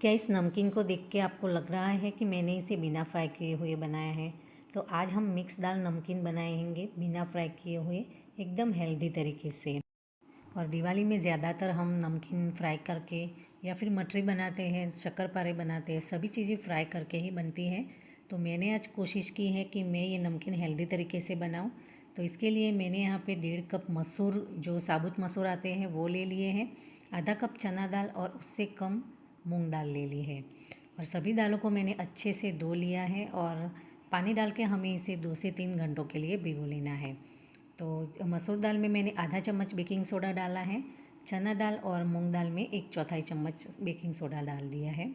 क्या इस नमकीन को देख के आपको लग रहा है कि मैंने इसे बिना फ्राई किए हुए बनाया है? तो आज हम मिक्स दाल नमकीन बनाएंगे बिना फ्राई किए हुए, एकदम हेल्दी तरीके से। और दिवाली में ज़्यादातर हम नमकीन फ्राई करके या फिर मठरी बनाते हैं, शक्करपारे बनाते हैं, सभी चीज़ें फ्राई करके ही बनती हैं। तो मैंने आज कोशिश की है कि मैं ये नमकीन हेल्दी तरीके से बनाऊं। तो इसके लिए मैंने यहाँ पे 1.5 कप मसूर, जो साबुत मसूर आते हैं, वो ले लिए हैं। आधा कप चना दाल और उससे कम मूंग दाल ले ली है। और सभी दालों को मैंने अच्छे से धो लिया है और पानी डाल के हमें इसे 2 से 3 घंटों के लिए भिगो लेना है। तो मसूर दाल में मैंने आधा चम्मच बेकिंग सोडा डाला है। चना दाल और मूंग दाल में 1/4 चम्मच बेकिंग सोडा डाल दिया है।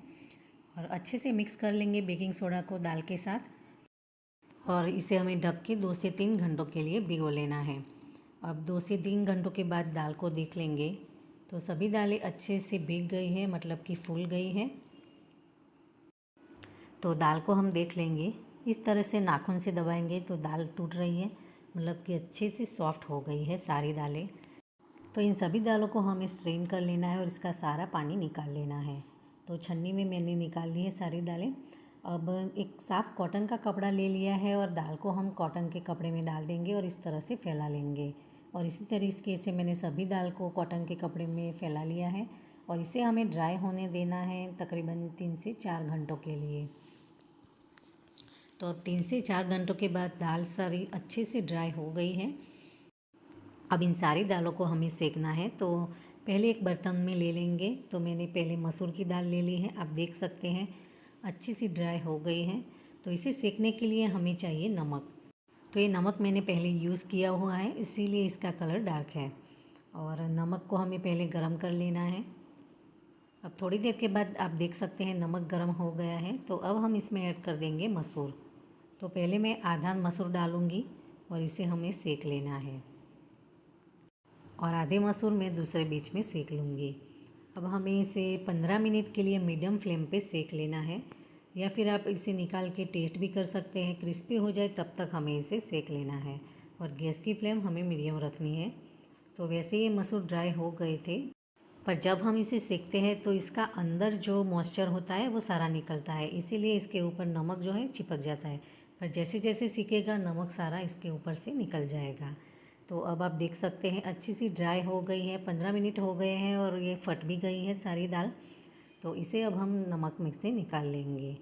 और अच्छे से मिक्स कर लेंगे बेकिंग सोडा को दाल के साथ। और इसे हमें ढक के 2 से 3 घंटों के लिए भिगो लेना है। अब 2 से 3 घंटों के बाद दाल को देख लेंगे तो सभी दालें अच्छे से भीग गई है, मतलब कि फूल गई है। तो दाल को हम देख लेंगे, इस तरह से नाखून से दबाएंगे तो दाल टूट रही है, मतलब कि अच्छे से सॉफ्ट हो गई है सारी दालें। तो इन सभी दालों को हमें स्ट्रेन कर लेना है और इसका सारा पानी निकाल लेना है। तो छन्नी में मैंने निकाल ली है सारी दालें। अब एक साफ़ कॉटन का कपड़ा ले लिया है और दाल को हम कॉटन के कपड़े में डाल देंगे और इस तरह से फैला लेंगे। और इसी तरीके से मैंने सभी दाल को कॉटन के कपड़े में फैला लिया है और इसे हमें ड्राई होने देना है तकरीबन 3 से 4 घंटों के लिए। तो अब 3 से 4 घंटों के बाद दाल सारी अच्छे से ड्राई हो गई है। अब इन सारी दालों को हमें सेकना है। तो पहले एक बर्तन में ले लेंगे। तो मैंने पहले मसूर की दाल ले ली है, आप देख सकते हैं अच्छी सी ड्राई हो गई है। तो इसे सेकने के लिए हमें चाहिए नमक। तो ये नमक मैंने पहले यूज़ किया हुआ है, इसीलिए इसका कलर डार्क है। और नमक को हमें पहले गरम कर लेना है। अब थोड़ी देर के बाद आप देख सकते हैं नमक गरम हो गया है। तो अब हम इसमें ऐड कर देंगे मसूर। तो पहले मैं आधा मसूर डालूँगी और इसे हमें सेक लेना है और आधे मसूर मैं दूसरे बीच में सेक लूँगी। अब हमें इसे 15 मिनट के लिए मीडियम फ्लेम पे सेक लेना है, या फिर आप इसे निकाल के टेस्ट भी कर सकते हैं। क्रिस्पी हो जाए तब तक हमें इसे सेक लेना है और गैस की फ्लेम हमें मीडियम रखनी है। तो वैसे ये मसूर ड्राई हो गए थे, पर जब हम इसे सेकते हैं तो इसका अंदर जो मॉइस्चर होता है वो सारा निकलता है, इसीलिए इसके ऊपर नमक जो है चिपक जाता है। पर जैसे जैसे सीखेगा नमक सारा इसके ऊपर से निकल जाएगा। तो अब आप देख सकते हैं अच्छी सी ड्राई हो गई है, 15 मिनट हो गए हैं और ये फट भी गई है सारी दाल। तो इसे अब हम नमक में से निकाल लेंगे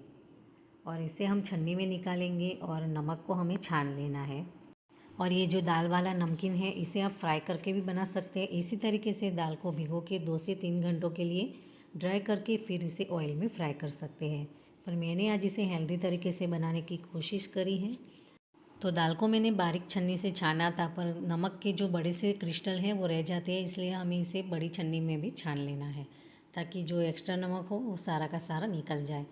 और इसे हम छन्नी में निकालेंगे और नमक को हमें छान लेना है। और ये जो दाल वाला नमकीन है इसे आप फ्राई करके भी बना सकते हैं। इसी तरीके से दाल को भिगो के 2 से 3 घंटों के लिए ड्राई करके फिर इसे ऑयल में फ्राई कर सकते हैं। पर मैंने आज इसे हेल्दी तरीके से बनाने की कोशिश करी है। तो दाल को मैंने बारीक छन्नी से छाना था, पर नमक के जो बड़े से क्रिस्टल हैं वो रह जाते हैं, इसलिए हमें इसे बड़ी छन्नी में भी छान लेना है ताकि जो एक्स्ट्रा नमक हो वो सारा का सारा निकल जाए।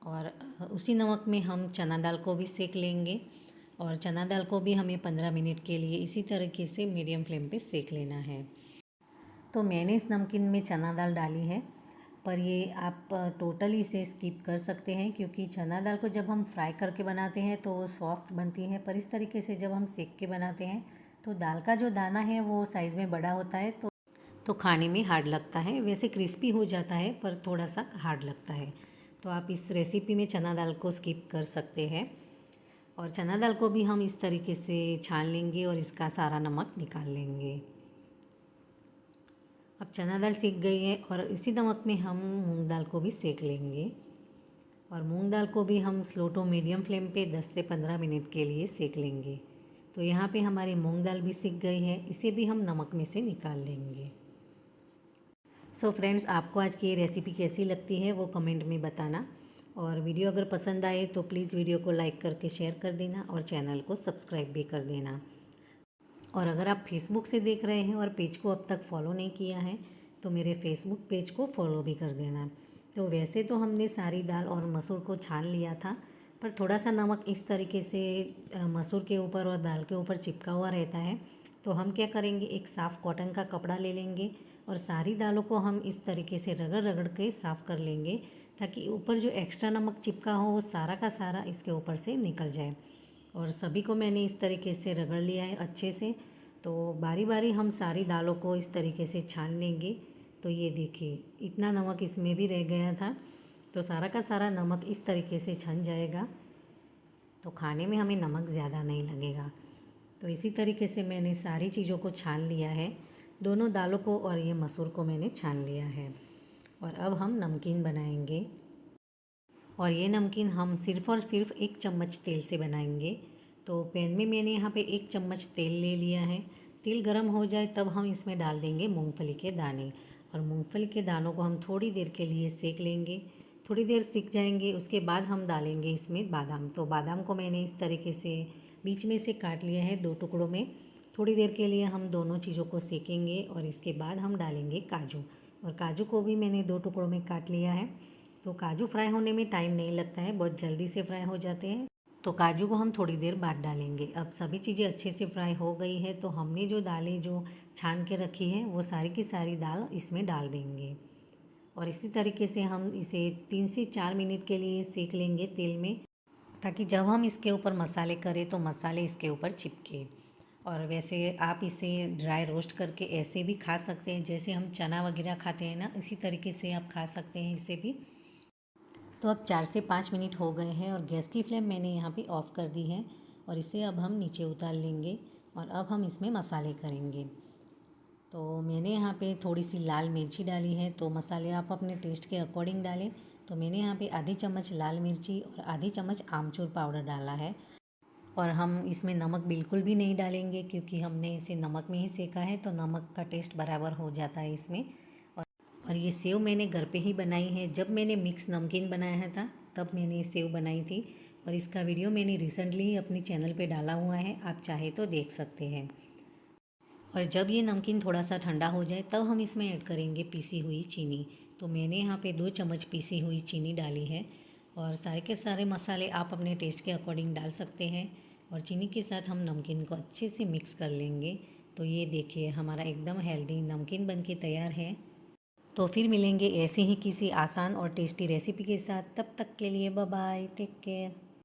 और उसी नमक में हम चना दाल को भी सेक लेंगे और चना दाल को भी हमें 15 मिनट के लिए इसी तरीके से मीडियम फ्लेम पे सेक लेना है। तो मैंने इस नमकीन में चना दाल डाली है, पर ये आप टोटली इसे स्किप कर सकते हैं, क्योंकि चना दाल को जब हम फ्राई करके बनाते हैं तो वो सॉफ्ट बनती है, पर इस तरीके से जब हम सेक के बनाते हैं तो दाल का जो दाना है वो साइज़ में बड़ा होता है, तो खाने में हार्ड लगता है। वैसे क्रिस्पी हो जाता है पर थोड़ा सा हार्ड लगता है। तो आप इस रेसिपी में चना दाल को स्किप कर सकते हैं। और चना दाल को भी हम इस तरीके से छान लेंगे और इसका सारा नमक निकाल लेंगे। अब चना दाल सीख गई है और इसी नमक में हम मूंग दाल को भी सेक लेंगे। और मूंग दाल को भी हम स्लो टू मीडियम फ्लेम पे 10 से 15 मिनट के लिए सेक लेंगे। तो यहाँ पे हमारी मूंग दाल भी सीख गई है, इसे भी हम नमक में से निकाल लेंगे। सो फ्रेंड्स, आपको आज की ये रेसिपी कैसी लगती है वो कमेंट में बताना। और वीडियो अगर पसंद आए तो प्लीज़ वीडियो को लाइक करके शेयर कर देना और चैनल को सब्सक्राइब भी कर देना। और अगर आप फेसबुक से देख रहे हैं और पेज को अब तक फॉलो नहीं किया है तो मेरे फेसबुक पेज को फॉलो भी कर देना। तो वैसे तो हमने सारी दाल और मसूर को छान लिया था, पर थोड़ा सा नमक इस तरीके से मसूर के ऊपर और दाल के ऊपर चिपका हुआ रहता है। तो हम क्या करेंगे, एक साफ़ कॉटन का कपड़ा ले लेंगे और सारी दालों को हम इस तरीके से रगड़ रगड़ के साफ़ कर लेंगे, ताकि ऊपर जो एक्स्ट्रा नमक चिपका हो वो सारा का सारा इसके ऊपर से निकल जाए। और सभी को मैंने इस तरीके से रगड़ लिया है अच्छे से। तो बारी बारी हम सारी दालों को इस तरीके से छान लेंगे तो ये देखिए इतना नमक इसमें भी रह गया था। तो सारा का सारा नमक इस तरीके से छन जाएगा तो खाने में हमें नमक ज़्यादा नहीं लगेगा। तो इसी तरीके से मैंने सारी चीज़ों को छान लिया है, दोनों दालों को और ये मसूर को मैंने छान लिया है। और अब हम नमकीन बनाएंगे और ये नमकीन हम सिर्फ़ और सिर्फ 1 चम्मच तेल से बनाएंगे। तो पैन में मैंने यहाँ पे 1 चम्मच तेल ले लिया है। तेल गरम हो जाए तब हम इसमें डाल देंगे मूंगफली के दाने और मूंगफली के दानों को हम थोड़ी देर के लिए सेक लेंगे। थोड़ी देर सीख जाएंगे उसके बाद हम डालेंगे इसमें बादाम। तो बादाम को मैंने इस तरीके से बीच में से काट लिया है 2 टुकड़ों में। थोड़ी देर के लिए हम दोनों चीज़ों को सेकेंगे और इसके बाद हम डालेंगे काजू, और काजू को भी मैंने 2 टुकड़ों में काट लिया है। तो काजू फ्राई होने में टाइम नहीं लगता है, बहुत जल्दी से फ्राई हो जाते हैं। तो काजू को हम थोड़ी देर बाद डालेंगे। अब सभी चीज़ें अच्छे से फ्राई हो गई है तो हमने जो दालें जो छान के रखी है वो सारी की सारी दाल इसमें डाल देंगे और इसी तरीके से हम इसे 3 से 4 मिनट के लिए सेक लेंगे तेल में, ताकि जब हम इसके ऊपर मसाले करें तो मसाले इसके ऊपर चिपके। और वैसे आप इसे ड्राई रोस्ट करके ऐसे भी खा सकते हैं, जैसे हम चना वगैरह खाते हैं ना, इसी तरीके से आप खा सकते हैं इसे भी। तो अब 4 से 5 मिनट हो गए हैं और गैस की फ्लेम मैंने यहाँ पे ऑफ़ कर दी है और इसे अब हम नीचे उतार लेंगे और अब हम इसमें मसाले करेंगे। तो मैंने यहाँ पे थोड़ी सी लाल मिर्ची डाली है, तो मसाले आप अपने टेस्ट के अकॉर्डिंग डालें। तो मैंने यहाँ पे आधी चम्मच लाल मिर्ची और आधी चम्मच आमचूर पाउडर डाला है। और हम इसमें नमक बिल्कुल भी नहीं डालेंगे क्योंकि हमने इसे नमक में ही सेका है, तो नमक का टेस्ट बराबर हो जाता है इसमें। और ये सेव मैंने घर पे ही बनाई है। जब मैंने मिक्स नमकीन बनाया था तब मैंने ये सेव बनाई थी और इसका वीडियो मैंने रिसेंटली ही अपने चैनल पे डाला हुआ है, आप चाहे तो देख सकते हैं। और जब ये नमकीन थोड़ा सा ठंडा हो जाए तब हम इसमें ऐड करेंगे पीसी हुई चीनी। तो मैंने यहाँ पे 2 चम्मच पीसी हुई चीनी डाली है और सारे के सारे मसाले आप अपने टेस्ट के अकॉर्डिंग डाल सकते हैं। और चीनी के साथ हम नमकीन को अच्छे से मिक्स कर लेंगे। तो ये देखिए हमारा एकदम हेल्दी नमकीन बन के तैयार है। तो फिर मिलेंगे ऐसे ही किसी आसान और टेस्टी रेसिपी के साथ। तब तक के लिए बाय बाय, टेक केयर।